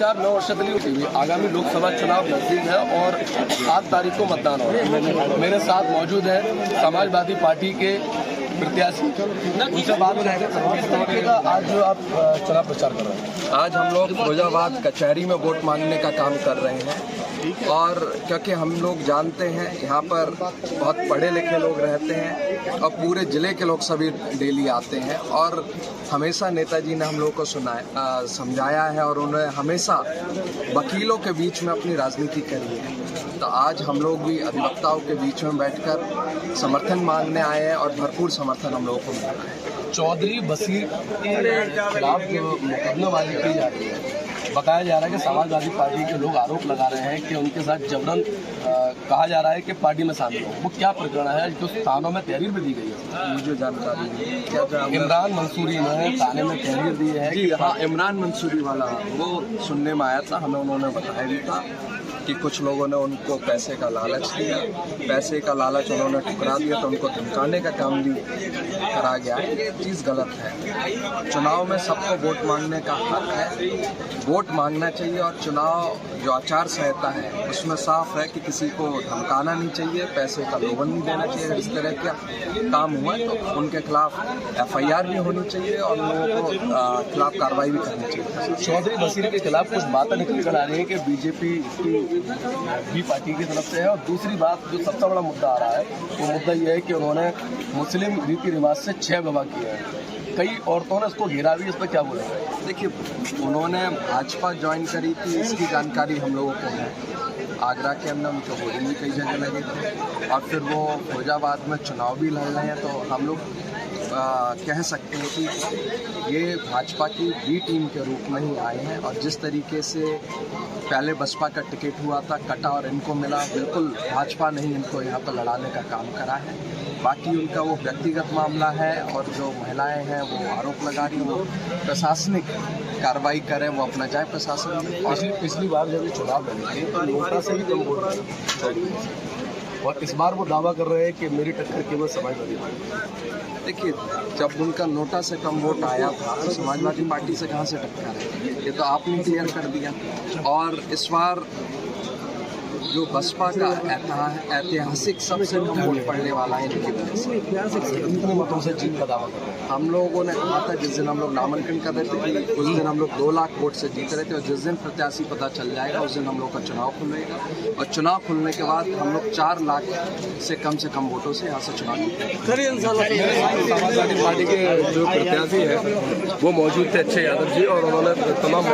नमस्कार, मैं अर्शद अली टीवी। आगामी लोकसभा चुनाव नजदीक है और 7 तारीख को मतदान हो रहा है। मेरे साथ मौजूद है समाजवादी पार्टी के प्रत्याशी, उनसे बात करेंगे। आज जो आप चुनाव प्रचार कर रहे हैं, आज हम लोग फिरोजाबाद कचहरी में वोट मांगने का काम कर रहे हैं और क्योंकि हम लोग जानते हैं यहाँ पर बहुत पढ़े लिखे लोग रहते हैं और पूरे ज़िले के लोग सभी डेली आते हैं और हमेशा नेताजी ने हम लोग को समझाया है और उन्होंने हमेशा वकीलों के बीच में अपनी राजनीति करी है। तो आज हम लोग भी अधिवक्ताओं के बीच में बैठकर समर्थन मांगने आए हैं और भरपूर समर्थन हम लोगों को मिल रहा है। चौधरी बशीर के खिलाफ मुकदमेबाजी की जा रही है। बताया जा रहा है कि समाजवादी पार्टी के लोग आरोप लगा रहे हैं कि उनके साथ जबरन कहा जा रहा है कि पार्टी में शामिल हो। वो क्या प्रकरण है जो थानों में तहरीर भी दी गई है? मुझे जानकारी है। क्या इमरान मंसूरी ने थाने में तहरीर दी है? जी हाँ, इमरान मंसूरी वाला वो सुनने में आया था, हमें उन्होंने बताया भी था कि कुछ लोगों ने उनको पैसे का लालच दिया, पैसे का लालच उन्होंने ठुकरा दिया तो उनको धमकाने का काम भी करा गया है। ये चीज़ गलत है। चुनाव में सबको वोट मांगने का हक है, वोट मांगना चाहिए और चुनाव जो आचार संहिता है उसमें साफ है कि किसी को धमकाना नहीं चाहिए, पैसे का लोभन नहीं देना चाहिए। अगर इस तरह का काम हुआ तो उनके खिलाफ FIR भी होनी चाहिए और लोगों को खिलाफ कार्रवाई भी करनी चाहिए। चौधरी बशीर के खिलाफ कुछ बातें निकल कर आ रही है कि बीजेपी भी पार्टी की तरफ से है और दूसरी बात जो सबसे बड़ा मुद्दा आ रहा है वो मुद्दा ये है कि उन्होंने मुस्लिम रीति रिवाज से 6 विवाह किए हैं। कई औरतों ने इसको घेरा भी, इस पर क्या बोलेंगे? देखिए, उन्होंने भाजपा ज्वाइन करी थी, इसकी जानकारी हम लोगों को है। आगरा के अंदर उनको होर्डिंग भी कई जगह लगे थे और फिर वो फिरोजाबाद में चुनाव भी लड़ रहे हैं। तो हम लोग कह सकते हैं कि ये भाजपा की बी टीम के रूप में ही आए हैं और जिस तरीके से पहले बसपा का टिकट हुआ था, कटा और इनको मिला, बिल्कुल भाजपा ने ही इनको यहाँ पर लड़ाने का काम करा है। बाकी उनका वो व्यक्तिगत मामला है और जो महिलाएं हैं वो आरोप लगा रही हैं, वो प्रशासनिक कार्रवाई करें, वो अपना जाए प्रशासन में। पिछली बार जब ये चुनाव लड़े थे तो नोटा से भी कम वोट आए और इस बार वो दावा कर रहे हैं कि मेरी टक्कर केवल समाजवादी पार्टी। देखिए, जब उनका नोटा से कम वोट आया था तो समाजवादी पार्टी से कहाँ से टक्कर है, ये तो आपने क्लियर कर दिया। और इस बार जो बसपा का ऐतिहासिक सबसे कम वोट पड़ने वाला है इनकी वजह से, इतने मतों से जीत का दावा कर रहे हैं। हम लोगों ने कहा था जिस दिन हम लोग नामांकन कर रहे थे कि उस दिन हम लोग 2 लाख वोट से जीत रहे थे और जिस दिन प्रत्याशी पता चल जाएगा उस दिन हम लोग का चुनाव खुलेगा और चुनाव खुलने के बाद हम लोग 4 लाख से कम वोटों से यहाँ से चुनाव जीतेंगे। समाजवादी पार्टी के जो प्रत्याशी है वो मौजूद थे अच्छे यादव जी और उन्होंने तमाम